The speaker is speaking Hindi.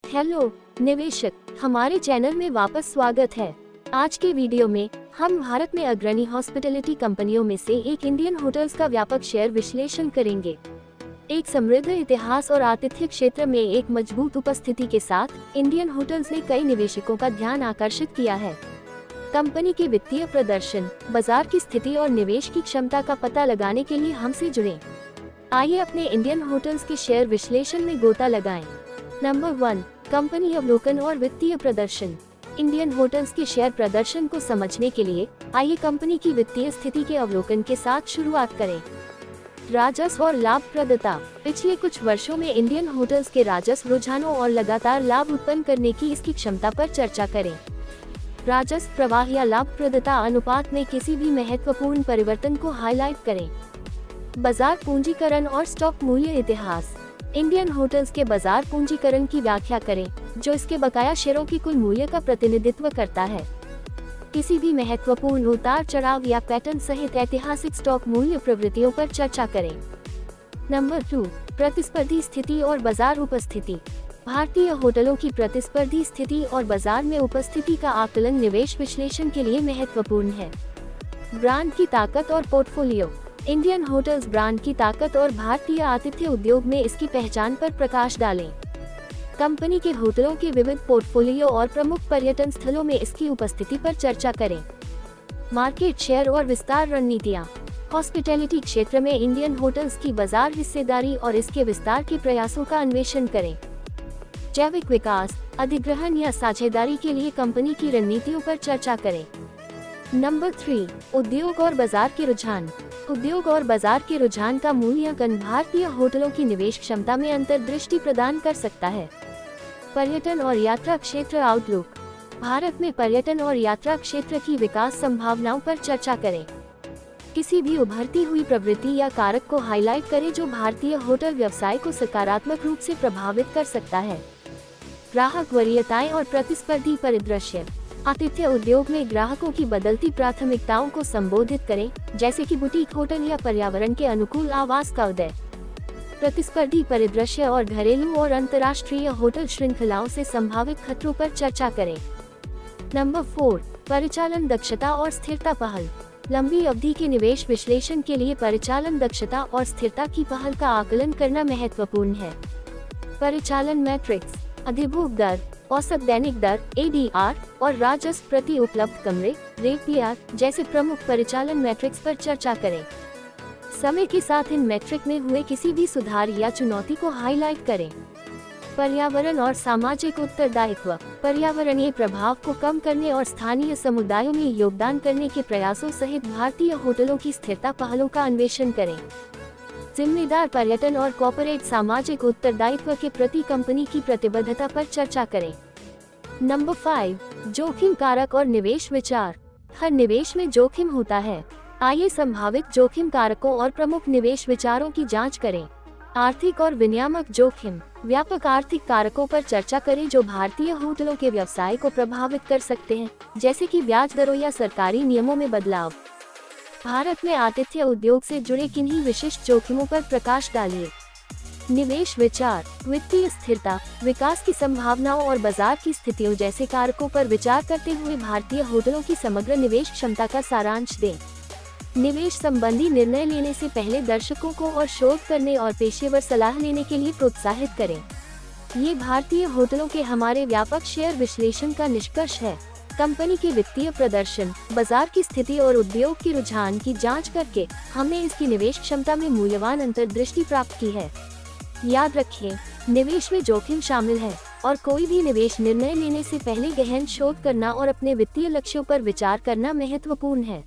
हेलो निवेशक, हमारे चैनल में वापस स्वागत है। आज के वीडियो में हम भारत में अग्रणी हॉस्पिटैलिटी कंपनियों में से एक इंडियन होटल्स का व्यापक शेयर विश्लेषण करेंगे। एक समृद्ध इतिहास और आतिथ्य क्षेत्र में एक मजबूत उपस्थिति के साथ इंडियन होटल्स ने कई निवेशकों का ध्यान आकर्षित किया है। कंपनी के वित्तीय प्रदर्शन, बाजार की स्थिति और निवेश की क्षमता का पता लगाने के लिए हमसे जुड़ें। आइए अपने इंडियन होटल्स के शेयर विश्लेषण में गोता लगाएं। नंबर 1, कंपनी अवलोकन और वित्तीय प्रदर्शन। इंडियन होटल्स के शेयर प्रदर्शन को समझने के लिए आइए कंपनी की वित्तीय स्थिति के अवलोकन के साथ शुरुआत करें। राजस्व और लाभप्रदता। पिछले कुछ वर्षों में इंडियन होटल्स के राजस्व रुझानों और लगातार लाभ उत्पन्न करने की इसकी क्षमता पर चर्चा करें। राजस्व प्रवाह या लाभप्रदता अनुपात में किसी भी महत्वपूर्ण परिवर्तन को हाईलाइट करें। बाजार पूंजीकरण और स्टॉक मूल्य इतिहास। इंडियन होटल्स के बाजार पूंजीकरण की व्याख्या करें, जो इसके बकाया शेयरों की कुल मूल्य का प्रतिनिधित्व करता है। किसी भी महत्वपूर्ण उतार चढ़ाव या पैटर्न सहित ऐतिहासिक स्टॉक मूल्य प्रवृत्तियों पर चर्चा करें। नंबर 2, प्रतिस्पर्धी स्थिति और बाजार उपस्थिति। भारतीय होटलों की प्रतिस्पर्धी स्थिति और बाजार में उपस्थिति का आकलन निवेश विश्लेषण के लिए महत्वपूर्ण है। ब्रांड की ताकत और पोर्टफोलियो। इंडियन होटल्स ब्रांड की ताकत और भारतीय आतिथ्य उद्योग में इसकी पहचान पर प्रकाश डालें। कंपनी के होटलों के विविध पोर्टफोलियो और प्रमुख पर्यटन स्थलों में इसकी उपस्थिति पर चर्चा करें। मार्केट शेयर और विस्तार रणनीतियां। हॉस्पिटैलिटी क्षेत्र में इंडियन होटल्स की बाजार हिस्सेदारी और इसके विस्तार के प्रयासों का अन्वेषण करें। जैविक विकास, अधिग्रहण या साझेदारी के लिए कंपनी की रणनीतियों पर चर्चा करें। नंबर 3, उद्योग और बाजार के रुझान। उद्योग और बाजार के रुझान का मूल्यांकन भारतीय होटलों की निवेश क्षमता में अंतर्दृष्टि प्रदान कर सकता है। पर्यटन और यात्रा क्षेत्र आउटलुक। भारत में पर्यटन और यात्रा क्षेत्र की विकास संभावनाओं पर चर्चा करें। किसी भी उभरती हुई प्रवृत्ति या कारक को हाईलाइट करें जो भारतीय होटल व्यवसाय को सकारात्मक रूप से प्रभावित कर सकता है। ग्राहक वरीयताएं और प्रतिस्पर्धी परिदृश्य। आतिथ्य उद्योग में ग्राहकों की बदलती प्राथमिकताओं को संबोधित करें, जैसे कि बुटीक होटल या पर्यावरण के अनुकूल आवास का उदय। प्रतिस्पर्धी परिदृश्य और घरेलू और अंतर्राष्ट्रीय होटल श्रृंखलाओं से संभावित खतरों पर चर्चा करें। नंबर 4, परिचालन दक्षता और स्थिरता पहल। लंबी अवधि के निवेश विश्लेषण के लिए परिचालन दक्षता और स्थिरता की पहल का आकलन करना महत्वपूर्ण है। परिचालन मैट्रिक्स, अधिभोग दर, औसत दैनिक दर ADR और राजस्व प्रति उपलब्ध कमरे RevPAR जैसे प्रमुख परिचालन मैट्रिक्स पर चर्चा करें। समय के साथ इन मैट्रिक में हुए किसी भी सुधार या चुनौती को हाईलाइट करें। पर्यावरण और सामाजिक उत्तरदायित्व। पर्यावरणीय प्रभाव को कम करने और स्थानीय समुदायों में योगदान करने के प्रयासों सहित भारतीय होटलों की स्थिरता पहलों का अन्वेषण करें। जिम्मेदार पर्यटन और कॉर्पोरेट सामाजिक उत्तरदायित्व के प्रति कंपनी की प्रतिबद्धता पर चर्चा करें। नंबर 5, जोखिम कारक और निवेश विचार। हर निवेश में जोखिम होता है। आइए संभावित जोखिम कारकों और प्रमुख निवेश विचारों की जांच करें। आर्थिक और विनियामक जोखिम। व्यापक आर्थिक कारकों पर चर्चा करें जो भारतीय होटलों के व्यवसाय को प्रभावित कर सकते हैं, जैसे कि ब्याज दरों या सरकारी नियमों में बदलाव। भारत में आतिथ्य उद्योग से जुड़े किन्हीं विशिष्ट जोखिमों पर प्रकाश डालिए। निवेश विचार। वित्तीय स्थिरता, विकास की संभावनाओं और बाजार की स्थितियों जैसे कारकों पर विचार करते हुए भारतीय होटलों की समग्र निवेश क्षमता का सारांश दें। निवेश संबंधी निर्णय लेने से पहले दर्शकों को और शोध करने और पेशेवर सलाह लेने के लिए प्रोत्साहित करें। ये भारतीय होटलों के हमारे व्यापक शेयर विश्लेषण का निष्कर्ष है। कंपनी के वित्तीय प्रदर्शन, बाजार की स्थिति और उद्योग के रुझान की जांच करके हमने इसकी निवेश क्षमता में मूल्यवान अंतर्दृष्टि प्राप्त की है। याद रखिए, निवेश में जोखिम शामिल है और कोई भी निवेश निर्णय लेने से पहले गहन शोध करना और अपने वित्तीय लक्ष्यों पर विचार करना महत्वपूर्ण है।